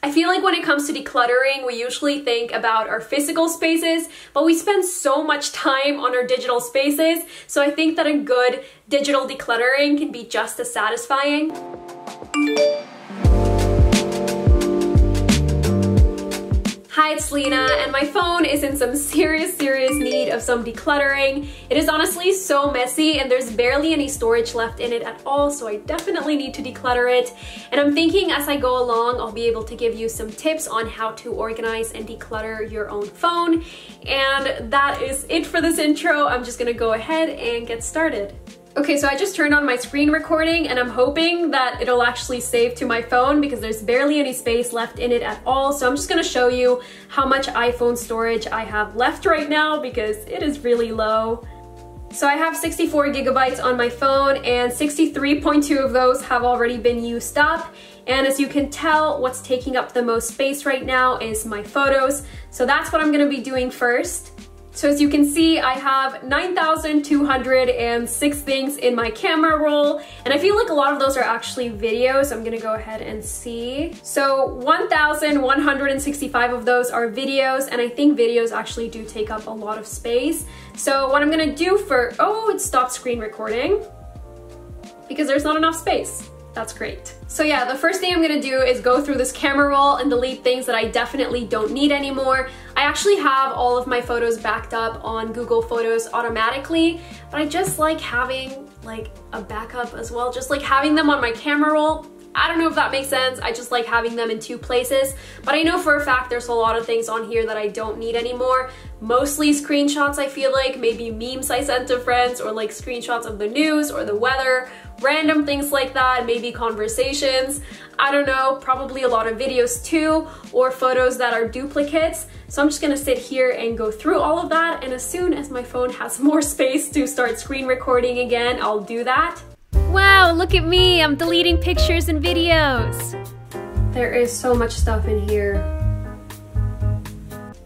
I feel like when it comes to decluttering, we usually think about our physical spaces, but we spend so much time on our digital spaces, so I think that a good digital decluttering can be just as satisfying. Hi, it's Lena, and my phone is in some serious need of some decluttering. It is honestly so messy and there's barely any storage left in it at all, so I definitely need to declutter it. And I'm thinking as I go along, I'll be able to give you some tips on how to organize and declutter your own phone. And that is it for this intro. I'm just gonna go ahead and get started. Okay, so I just turned on my screen recording and I'm hoping that it'll actually save to my phone because there's barely any space left in it at all. So I'm just gonna show you how much iPhone storage I have left right now because it is really low. So I have 64 gigabytes on my phone and 63.2 of those have already been used up. And as you can tell, what's taking up the most space right now is my photos. So that's what I'm gonna be doing first. So as you can see, I have 9,206 things in my camera roll, and I feel like a lot of those are actually videos. I'm gonna go ahead and see. So 1,165 of those are videos, and I think videos actually do take up a lot of space. So what I'm gonna do oh, it stopped screen recording because there's not enough space. That's great. So yeah, the first thing I'm gonna do is go through this camera roll and delete things that I definitely don't need anymore. I actually have all of my photos backed up on Google Photos automatically, but I just like having like a backup as well, just like having them on my camera roll. I don't know if that makes sense. I just like having them in two places, but I know for a fact there's a lot of things on here that I don't need anymore. Mostly screenshots, I feel like, maybe memes I sent to friends, or like screenshots of the news or the weather, random things like that, maybe conversations. I don't know, probably a lot of videos too, or photos that are duplicates. So I'm just gonna sit here and go through all of that, and as soon as my phone has more space to start screen recording again, I'll do that. Wow, look at me, I'm deleting pictures and videos. There is so much stuff in here.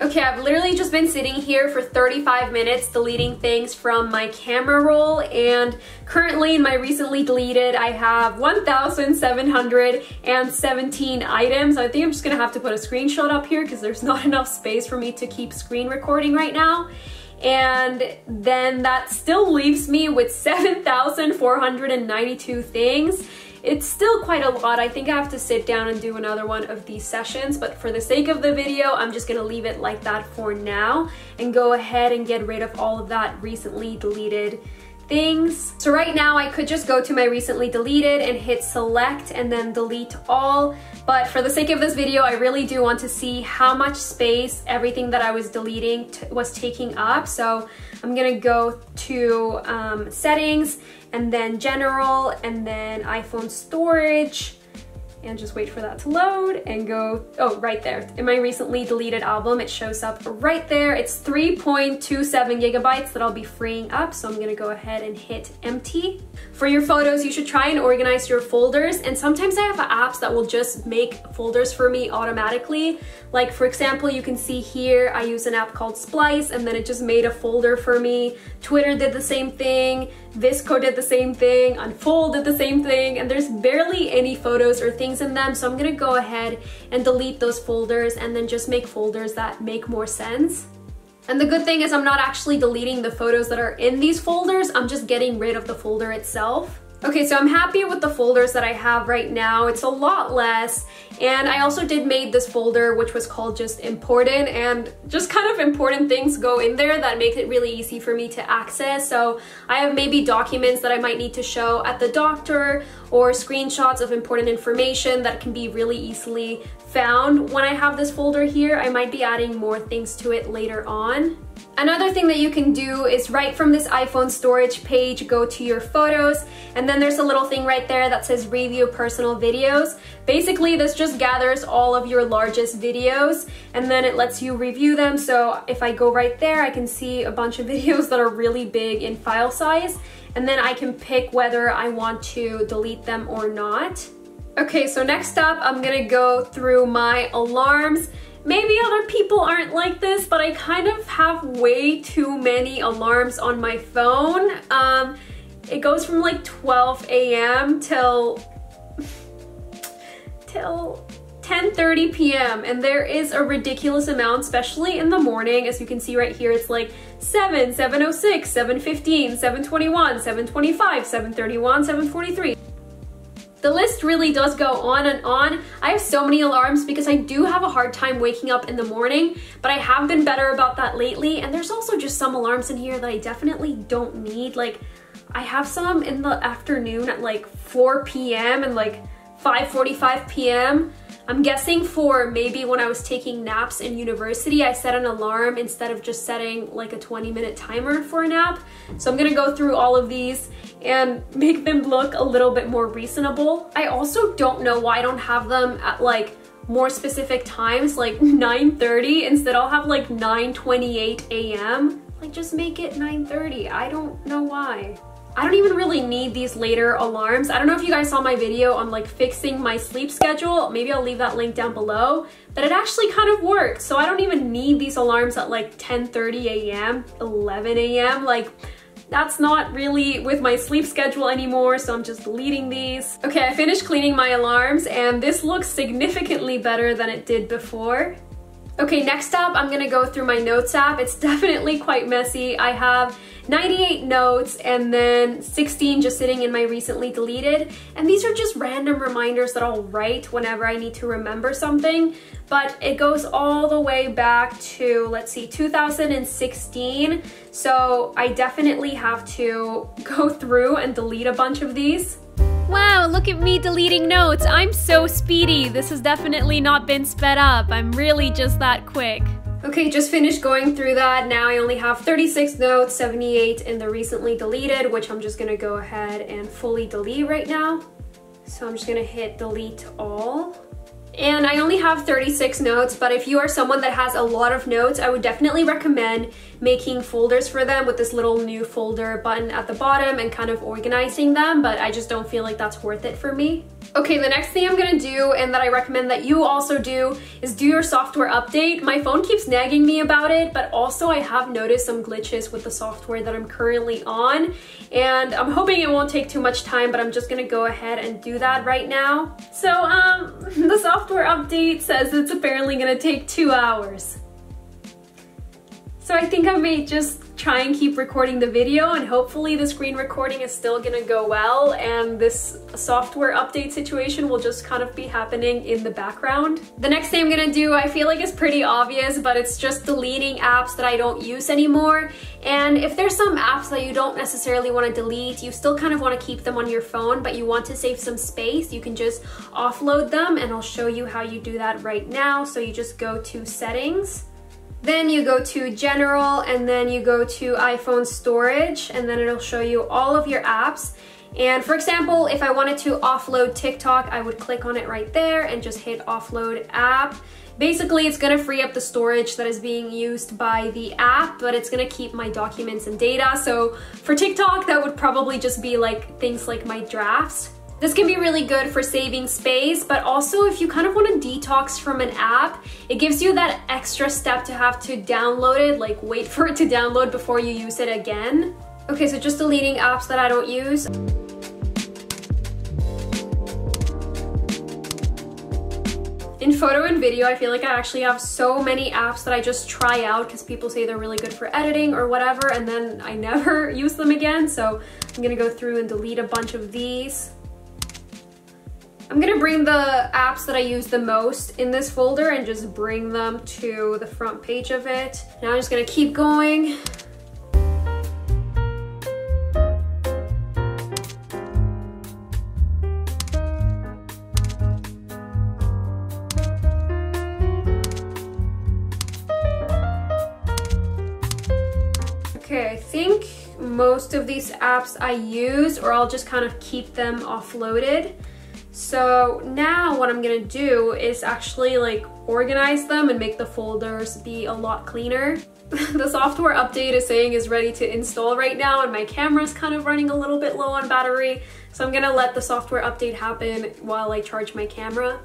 Okay, I've literally just been sitting here for 35 minutes deleting things from my camera roll, and currently in my recently deleted, I have 1,717 items. I think I'm just gonna have to put a screenshot up here because there's not enough space for me to keep screen recording right now. And then that still leaves me with 7,492 things. It's still quite a lot. I think I have to sit down and do another one of these sessions, but for the sake of the video, I'm just gonna leave it like that for now and go ahead and get rid of all of that recently deleted things. So right now I could just go to my recently deleted and hit select and then delete all, but for the sake of this video, I really do want to see how much space everything that I was deleting was taking up. So I'm gonna go to settings and then general and then iPhone storage, and just wait for that to load and go, oh, right there. In my recently deleted album, it shows up right there. It's 3.27 gigabytes that I'll be freeing up, so I'm gonna go ahead and hit empty. For your photos, you should try and organize your folders, and sometimes I have apps that will just make folders for me automatically. Like for example, you can see here, I use an app called Splice, and then it just made a folder for me. Twitter did the same thing, Visco did the same thing, Unfold did the same thing, and there's barely any photos or things in them, so I'm gonna go ahead and delete those folders and then just make folders that make more sense. And the good thing is I'm not actually deleting the photos that are in these folders, I'm just getting rid of the folder itself. Okay, so I'm happy with the folders that I have right now. It's a lot less, and I also did make this folder which was called just important, and just kind of important things go in there that make it really easy for me to access. So I have maybe documents that I might need to show at the doctor, or screenshots of important information that can be really easily found. When I have this folder here, I might be adding more things to it later on. Another thing that you can do is right from this iPhone storage page, go to your photos, and then there's a little thing right there that says review personal videos. Basically, this just gathers all of your largest videos and then it lets you review them. So if I go right there, I can see a bunch of videos that are really big in file size, and then I can pick whether I want to delete them or not. Okay, so next up, I'm gonna go through my alarms. Maybe other people aren't like this, but I kind of have way too many alarms on my phone. It goes from like 12 a.m. till 10 10:30 p.m. and there is a ridiculous amount, especially in the morning. As you can see right here, it's like 7, 7:06, 7:15, 7:21, 7:25, 7:31, 7:43. The list really does go on and on. I have so many alarms because I do have a hard time waking up in the morning, but I have been better about that lately. And there's also just some alarms in here that I definitely don't need. Like, I have some in the afternoon at like 4 p.m. and like 5:45 p.m. I'm guessing for maybe when I was taking naps in university, I set an alarm instead of just setting like a 20-minute timer for a nap. So I'm gonna go through all of these and make them look a little bit more reasonable. I also don't know why I don't have them at like more specific times, like 9:30. Instead, I'll have like 9:28 a.m. Like, just make it 9:30. I don't know why. I don't even really need these later alarms. I don't know if you guys saw my video on like fixing my sleep schedule. Maybe I'll leave that link down below, but it actually kind of worked. So I don't even need these alarms at like 10:30 a.m., 11 a.m. Like, that's not really with my sleep schedule anymore, so I'm just deleting these. Okay, I finished cleaning my alarms and this looks significantly better than it did before. Okay, next up, I'm gonna go through my notes app. It's definitely quite messy. I have 98 notes and then 16 just sitting in my recently deleted. And these are just random reminders that I'll write whenever I need to remember something. But it goes all the way back to, let's see, 2016. So I definitely have to go through and delete a bunch of these. Wow, look at me deleting notes. I'm so speedy. This has definitely not been sped up. I'm really just that quick. Okay, just finished going through that. Now I only have 36 notes, 78 in the recently deleted, which I'm just gonna go ahead and fully delete right now. So I'm just gonna hit delete all. And I only have 36 notes, but if you are someone that has a lot of notes, I would definitely recommend making folders for them with this little new folder button at the bottom and kind of organizing them, but I just don't feel like that's worth it for me. Okay, the next thing I'm gonna do, and that I recommend that you also do, is do your software update. My phone keeps nagging me about it, but also I have noticed some glitches with the software that I'm currently on, and I'm hoping it won't take too much time, but I'm just gonna go ahead and do that right now. So, the software update says it's apparently gonna take 2 hours. So I think I may just try and keep recording the video, and hopefully the screen recording is still gonna go well and this software update situation will just kind of be happening in the background. The next thing I'm gonna do, I feel like is pretty obvious, but it's just deleting apps that I don't use anymore. And if there's some apps that you don't necessarily want to delete, you still kind of want to keep them on your phone, but you want to save some space, you can just offload them, and I'll show you how you do that right now. So you just go to settings, then you go to general, and then you go to iPhone storage, and then it'll show you all of your apps. And for example, if I wanted to offload TikTok, I would click on it right there and just hit offload app. Basically, it's gonna free up the storage that is being used by the app, but it's gonna keep my documents and data. So for TikTok, that would probably just be like things like my drafts. This can be really good for saving space, but also if you kind of want to detox from an app, it gives you that extra step to have to download it, like wait for it to download before you use it again. Okay, so just deleting apps that I don't use. In photo and video, I feel like I actually have so many apps that I just try out because people say they're really good for editing or whatever, and then I never use them again. So I'm gonna go through and delete a bunch of these. I'm gonna bring the apps that I use the most in this folder and just bring them to the front page of it. Now I'm just gonna keep going. Okay, I think most of these apps I use, or I'll just kind of keep them offloaded. So now what I'm gonna do is actually like organize them and make the folders be a lot cleaner. The software update is saying is ready to install right now, and my camera's kind of running a little bit low on battery. So I'm gonna let the software update happen while I charge my camera.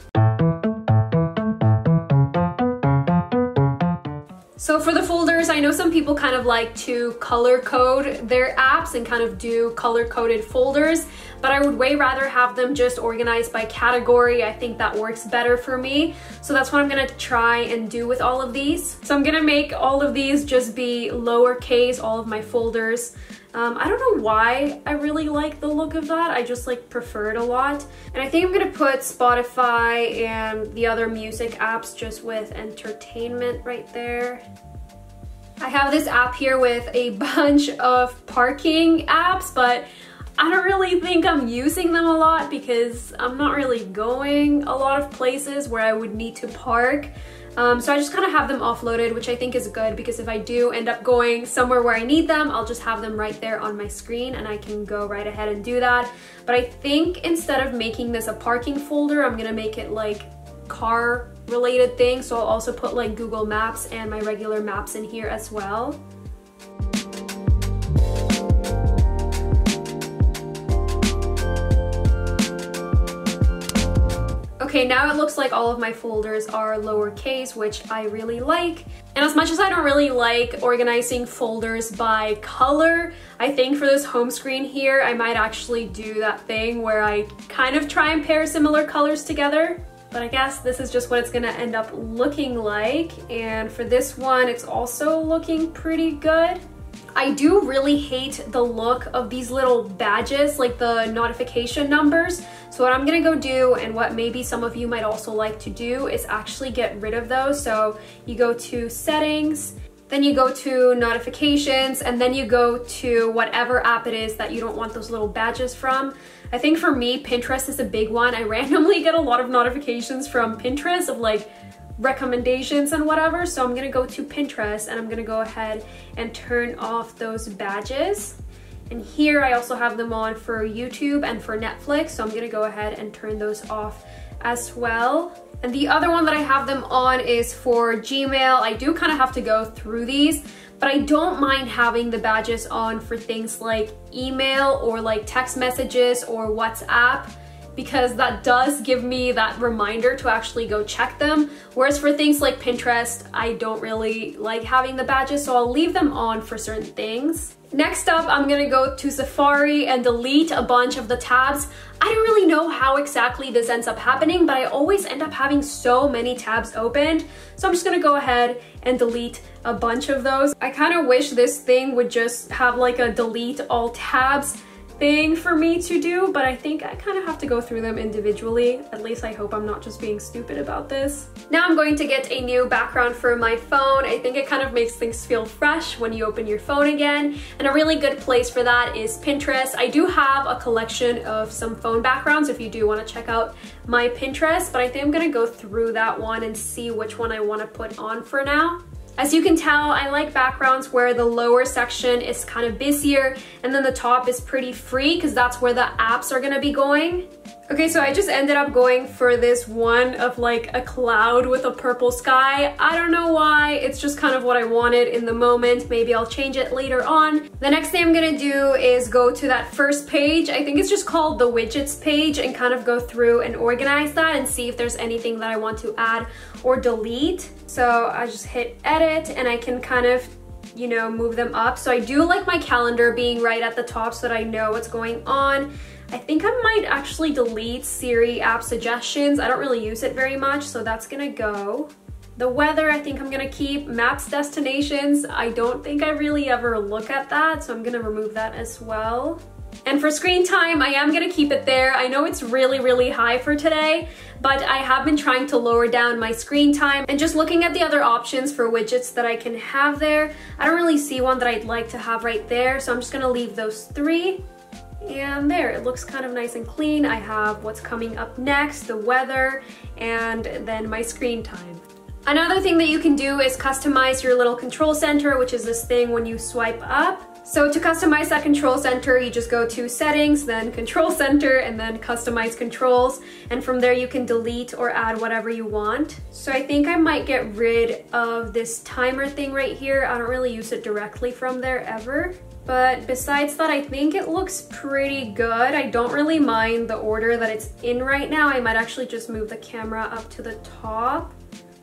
So for the folders, I know some people kind of like to color code their apps and kind of do color coded folders, but I would way rather have them just organized by category. I think that works better for me. So that's what I'm gonna try and do with all of these. So I'm gonna make all of these just be lowercase, all of my folders. I don't know why I really like the look of that. I just like prefer it a lot. And I think I'm gonna put Spotify and the other music apps just with entertainment right there. I have this app here with a bunch of parking apps, but I don't really think I'm using them a lot because I'm not really going a lot of places where I would need to park. So I just kind of have them offloaded, which I think is good because if I do end up going somewhere where I need them, I'll just have them right there on my screen and I can go right ahead and do that. But I think instead of making this a parking folder, I'm gonna make it like car related things. So I'll also put like Google Maps and my regular maps in here as well. Okay, now it looks like all of my folders are lowercase, which I really like. And as much as I don't really like organizing folders by color, I think for this home screen here, I might actually do that thing where I kind of try and pair similar colors together. But I guess this is just what it's gonna end up looking like. And for this one, it's also looking pretty good. I do really hate the look of these little badges, like the notification numbers. So what I'm gonna go do, and what maybe some of you might also like to do, is actually get rid of those. So you go to settings, then you go to notifications, and then you go to whatever app it is that you don't want those little badges from. I think for me, Pinterest is a big one. I randomly get a lot of notifications from Pinterest of like recommendations and whatever. So I'm gonna go to Pinterest and I'm gonna go ahead and turn off those badges. And here I also have them on for YouTube and for Netflix. So I'm gonna go ahead and turn those off as well. And the other one that I have them on is for Gmail. I do kind of have to go through these, but I don't mind having the badges on for things like email or like text messages or WhatsApp, because that does give me that reminder to actually go check them. Whereas for things like Pinterest, I don't really like having the badges, so I'll leave them on for certain things. Next up, I'm gonna go to Safari and delete a bunch of the tabs. I don't really know how exactly this ends up happening, but I always end up having so many tabs opened. So I'm just gonna go ahead and delete a bunch of those. I kind of wish this thing would just have like a delete all tabs thing for me to do, but I think I kind of have to go through them individually. At least I hope I'm not just being stupid about this. Now I'm going to get a new background for my phone. I think it kind of makes things feel fresh when you open your phone again, and a really good place for that is Pinterest. I do have a collection of some phone backgrounds if you do want to check out my Pinterest, but I think I'm gonna go through that one and see which one I want to put on for now. As you can tell, I like backgrounds where the lower section is kind of busier and then the top is pretty free because that's where the apps are gonna be going. Okay, so I just ended up going for this one of like a cloud with a purple sky. I don't know why, it's just kind of what I wanted in the moment. Maybe I'll change it later on. The next thing I'm gonna do is go to that first page. I think it's just called the widgets page, and kind of go through and organize that and see if there's anything that I want to add or delete. So I just hit edit and I can kind of, you know, move them up. So I do like my calendar being right at the top so that I know what's going on. I think I might actually delete Siri app suggestions. I don't really use it very much, so that's gonna go. The weather, I think I'm gonna keep. Maps destinations, I don't think I really ever look at that, so I'm gonna remove that as well. And for screen time, I am gonna keep it there. I know it's really, really high for today, but I have been trying to lower down my screen time, and just looking at the other options for widgets that I can have there, I don't really see one that I'd like to have right there, so I'm just gonna leave those three. And there, it looks kind of nice and clean. I have what's coming up next, the weather, and then my screen time. Another thing that you can do is customize your little control center, which is this thing when you swipe up. So to customize that control center, you just go to settings, then control center, and then customize controls. And from there you can delete or add whatever you want. So I think I might get rid of this timer thing right here. I don't really use it directly from there ever. But besides that, I think it looks pretty good. I don't really mind the order that it's in right now. I might actually just move the camera up to the top.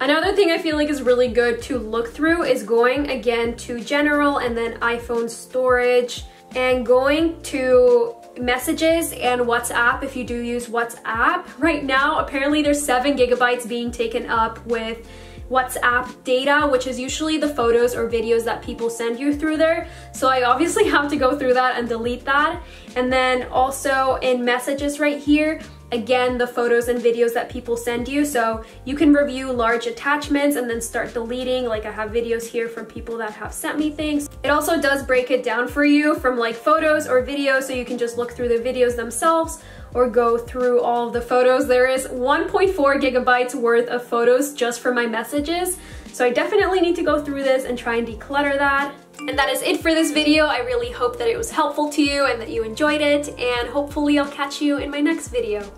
Another thing I feel like is really good to look through is going again to general and then iPhone storage and going to messages and WhatsApp if you do use WhatsApp. Right now, apparently there's 7 gigabytes being taken up with WhatsApp data, which is usually the photos or videos that people send you through there. So I obviously have to go through that and delete that. And then also in messages right here, again, the photos and videos that people send you. So you can review large attachments and then start deleting. Like I have videos here from people that have sent me things. It also does break it down for you from like photos or videos, so you can just look through the videos themselves or go through all of the photos. There is 1.4 gigabytes worth of photos just for my messages. So I definitely need to go through this and try and declutter that. And that is it for this video. I really hope that it was helpful to you and that you enjoyed it, and hopefully I'll catch you in my next video.